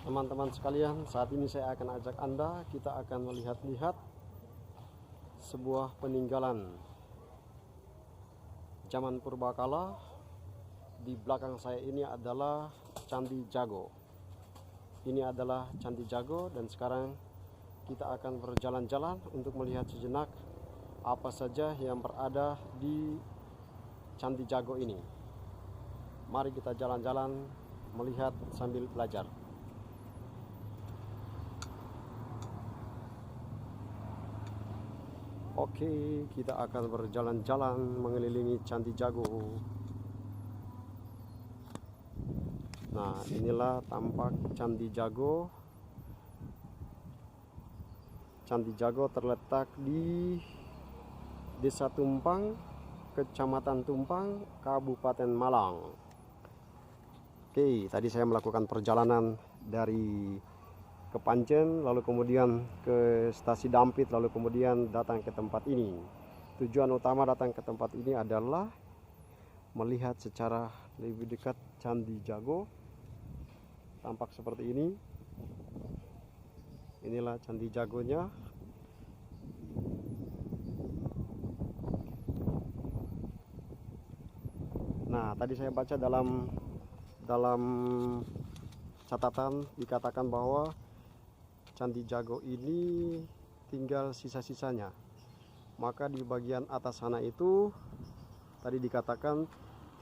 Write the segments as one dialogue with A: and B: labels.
A: Teman-teman sekalian, saat ini saya akan ajak Anda, kita akan melihat-lihat sebuah peninggalan zaman purbakala. Di belakang saya ini adalah Candi Jago. Ini adalah Candi Jago, dan sekarang kita akan berjalan-jalan untuk melihat sejenak apa saja yang berada di Candi Jago ini. Mari kita jalan-jalan melihat sambil belajar. Oke, kita akan berjalan-jalan mengelilingi Candi Jago. Nah, inilah tampak Candi Jago. Candi Jago terletak di Desa Tumpang, Kecamatan Tumpang, Kabupaten Malang. Oke, tadi saya melakukan perjalanan dari Kepancen, lalu kemudian ke Stasi Dampit, lalu kemudian datang ke tempat ini. Tujuan utama datang ke tempat ini adalah melihat secara lebih dekat Candi Jago. Tampak seperti ini. Inilah Candi Jagonya. Nah, tadi saya baca dalam catatan dikatakan bahwa Candi Jago ini tinggal sisa-sisanya. Maka di bagian atas sana itu tadi dikatakan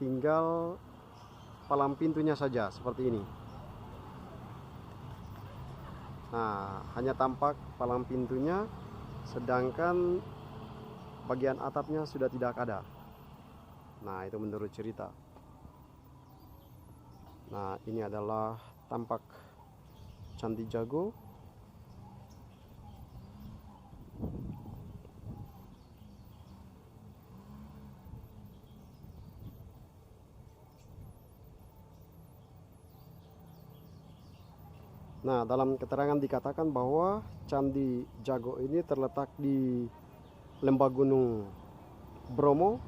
A: tinggal palang pintunya saja seperti ini. Nah, hanya tampak palang pintunya, sedangkan bagian atapnya sudah tidak ada. Nah, itu menurut cerita. Nah, ini adalah tampak Candi Jago. Nah, dalam keterangan dikatakan bahwa Candi Jago ini terletak di lembah Gunung Bromo,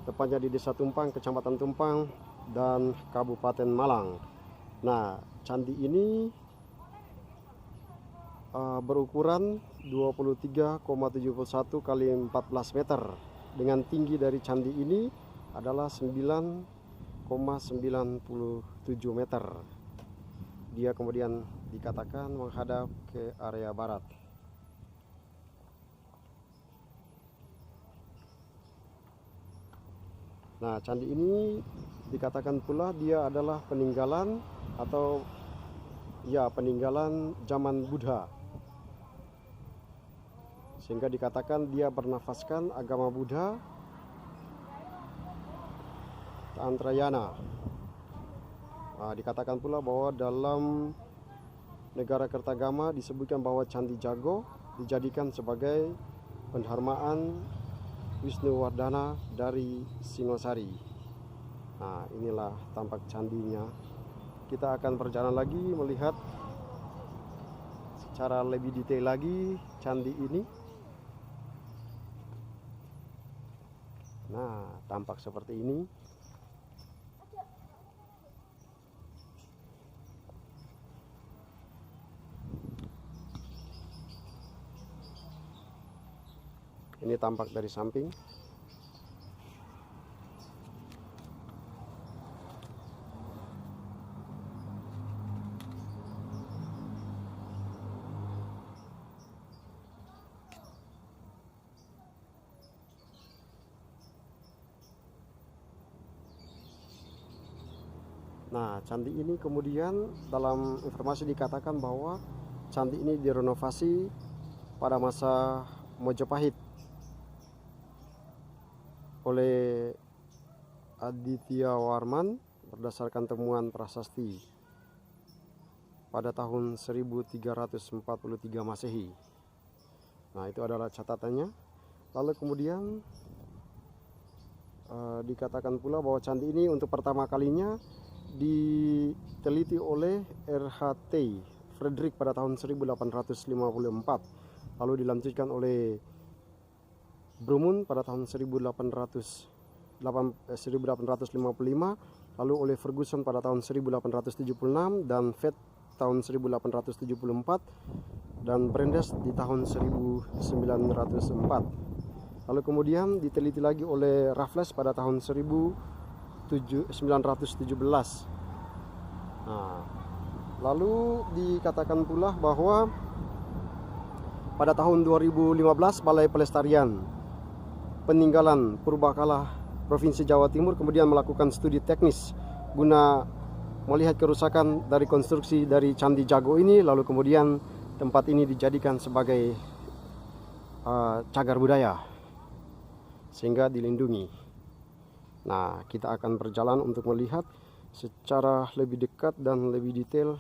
A: tepatnya di Desa Tumpang, Kecamatan Tumpang, dan Kabupaten Malang. Nah, candi ini berukuran 23,71 kali 14 meter. Dengan tinggi dari candi ini adalah 9,97 meter. Dia kemudian dikatakan menghadap ke area barat. Nah, candi ini dikatakan pula dia adalah peninggalan atau peninggalan zaman Buddha. Sehingga dikatakan dia bernafaskan agama Buddha Tantrayana. Nah, dikatakan pula bahwa dalam negara Kertagama disebutkan bahwa Candi Jago dijadikan sebagai pendharmaan Wisnuwardhana dari Singosari. Nah, inilah tampak candinya. Kita akan berjalan lagi melihat secara lebih detail lagi candi ini. Nah, tampak seperti ini. Ini tampak dari samping. Nah, candi ini kemudian dalam informasi dikatakan bahwa candi ini direnovasi pada masa Majapahit oleh Aditya Warman berdasarkan temuan prasasti pada tahun 1343 Masehi. Nah, itu adalah catatannya. Lalu kemudian dikatakan pula bahwa candi ini untuk pertama kalinya diteliti oleh RHT Frederick pada tahun 1854, lalu dilanjutkan oleh Brumun pada tahun 1855, lalu oleh Ferguson pada tahun 1876, dan tahun 1874 dan Brandes di tahun 1904. Lalu kemudian diteliti lagi oleh Raffles pada tahun 1917. Nah, lalu dikatakan pula bahwa pada tahun 2015 Balai Pelestarian Peninggalan Purbakala Provinsi Jawa Timur kemudian melakukan studi teknis guna melihat kerusakan dari konstruksi dari Candi Jago ini, lalu kemudian tempat ini dijadikan sebagai cagar budaya sehingga dilindungi. Nah, kita akan berjalan untuk melihat secara lebih dekat dan lebih detail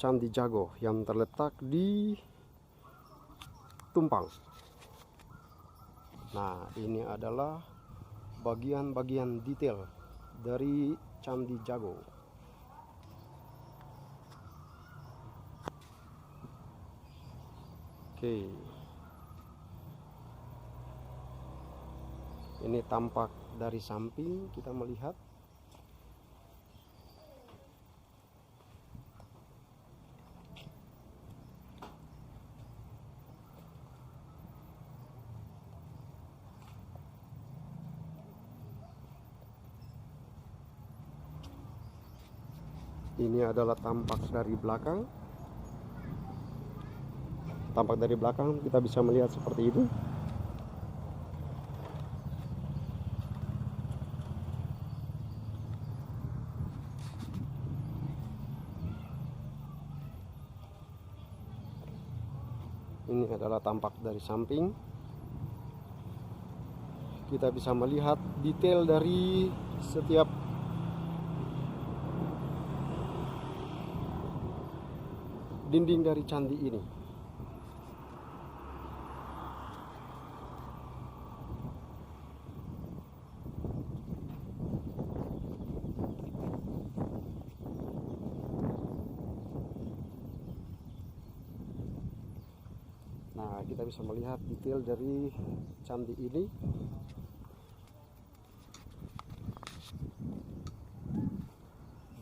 A: Candi Jago yang terletak di Tumpang. Nah, ini adalah bagian-bagian detail dari Candi Jago. Oke. Ini tampak dari samping kita melihat. Ini adalah tampak dari belakang. Tampak dari belakang kita bisa melihat seperti itu. Ini adalah tampak dari samping. Kita bisa melihat detail dari setiap dinding dari candi ini. Nah, kita bisa melihat detail dari candi ini.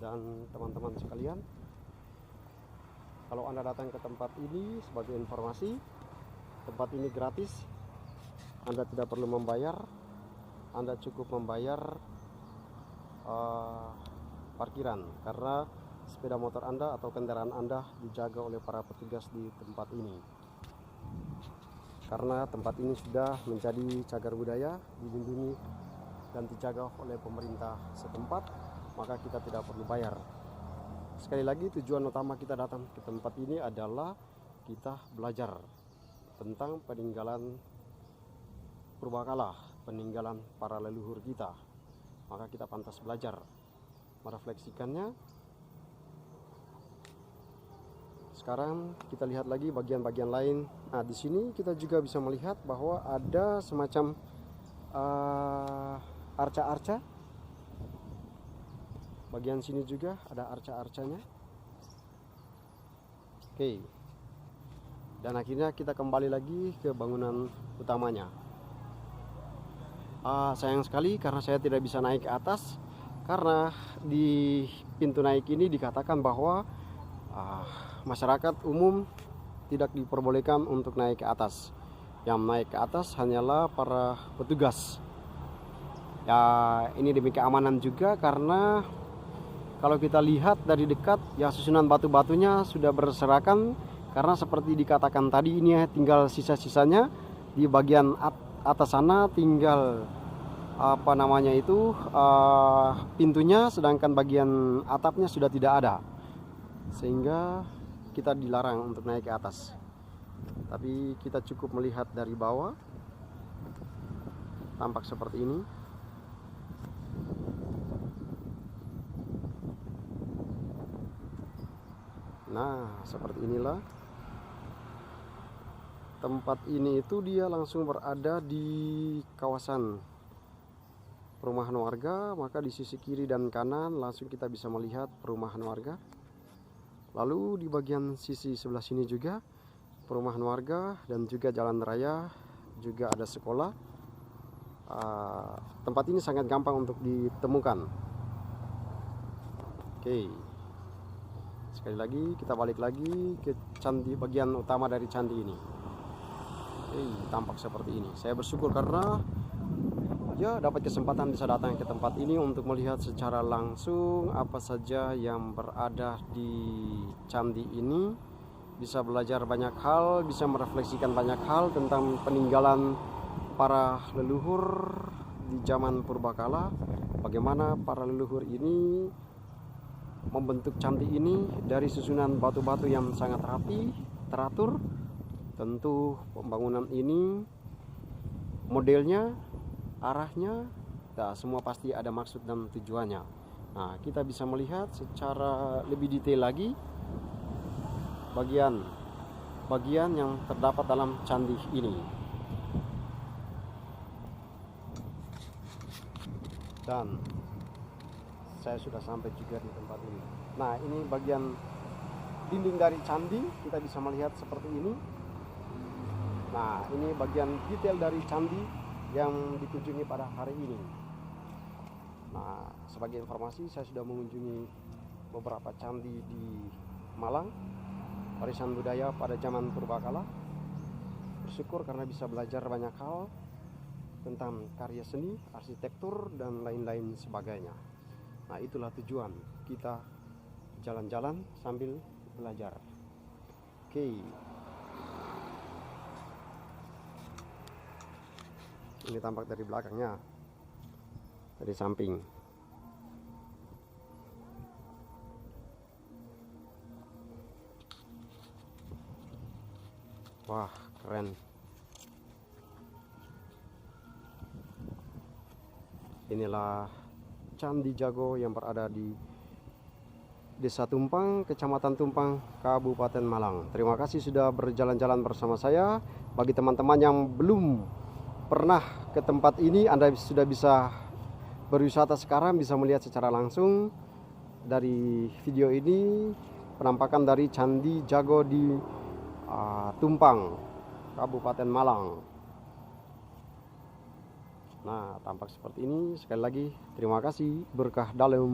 A: Dan teman-teman sekalian, kalau Anda datang ke tempat ini, sebagai informasi, tempat ini gratis. Anda tidak perlu membayar. Anda cukup membayar parkiran, karena sepeda motor Anda atau kendaraan Anda dijaga oleh para petugas di tempat ini. Karena tempat ini sudah menjadi cagar budaya, dilindungi dan dijaga oleh pemerintah setempat, maka kita tidak perlu bayar. Sekali lagi, tujuan utama kita datang ke tempat ini adalah kita belajar tentang peninggalan purbakala, peninggalan para leluhur kita. Maka kita pantas belajar, merefleksikannya. Sekarang kita lihat lagi bagian-bagian lain. Nah, di sini kita juga bisa melihat bahwa ada semacam arca-arca. Bagian sini juga ada arca-arcanya. Oke. Dan akhirnya kita kembali lagi ke bangunan utamanya. Sayang sekali karena saya tidak bisa naik ke atas, karena di pintu naik ini dikatakan bahwa masyarakat umum tidak diperbolehkan untuk naik ke atas. Yang naik ke atas hanyalah para petugas. Ya, ini demi keamanan juga, karena kalau kita lihat dari dekat, ya susunan batu-batunya sudah berserakan, karena seperti dikatakan tadi, ini tinggal sisa-sisanya di bagian atas sana, tinggal pintunya, sedangkan bagian atapnya sudah tidak ada, sehingga kita dilarang untuk naik ke atas. Tapi kita cukup melihat dari bawah, tampak seperti ini. Nah, seperti inilah tempat ini. Itu dia langsung berada di kawasan perumahan warga, maka di sisi kiri dan kanan langsung kita bisa melihat perumahan warga. Lalu di bagian sisi sebelah sini juga perumahan warga dan juga jalan raya, juga ada sekolah. Tempat ini sangat gampang untuk ditemukan. Oke. Sekali lagi kita balik lagi ke candi, bagian utama dari candi ini. Tampak seperti ini. Saya bersyukur karena ya dapat kesempatan bisa datang ke tempat ini untuk melihat secara langsung apa saja yang berada di candi ini. Bisa belajar banyak hal, bisa merefleksikan banyak hal tentang peninggalan para leluhur di zaman purbakala. Bagaimana para leluhur ini membentuk candi ini dari susunan batu-batu yang sangat rapi, teratur. Tentu pembangunan ini modelnya, arahnya, semua pasti ada maksud dan tujuannya. Nah, kita bisa melihat secara lebih detail lagi bagian yang terdapat dalam candi ini. Dan saya sudah sampai juga di tempat ini. Nah, ini bagian dinding dari candi, kita bisa melihat seperti ini. Nah, ini bagian detail dari candi yang dikunjungi pada hari ini. Nah, sebagai informasi, saya sudah mengunjungi beberapa candi di Malang, warisan budaya pada zaman purbakala. Bersyukur karena bisa belajar banyak hal tentang karya seni, arsitektur, dan lain-lain sebagainya. Nah, itulah tujuan kita jalan-jalan sambil belajar. Oke. Ini tampak dari belakangnya, dari samping. Wah, keren. Inilah Candi Jago yang berada di Desa Tumpang, Kecamatan Tumpang, Kabupaten Malang. Terima kasih sudah berjalan-jalan bersama saya. Bagi teman-teman yang belum pernah ke tempat ini, Anda sudah bisa berwisata sekarang, bisa melihat secara langsung dari video ini penampakan dari Candi Jago di Tumpang, Kabupaten Malang. Nah, tampak seperti ini. Sekali lagi terima kasih, berkah dalam.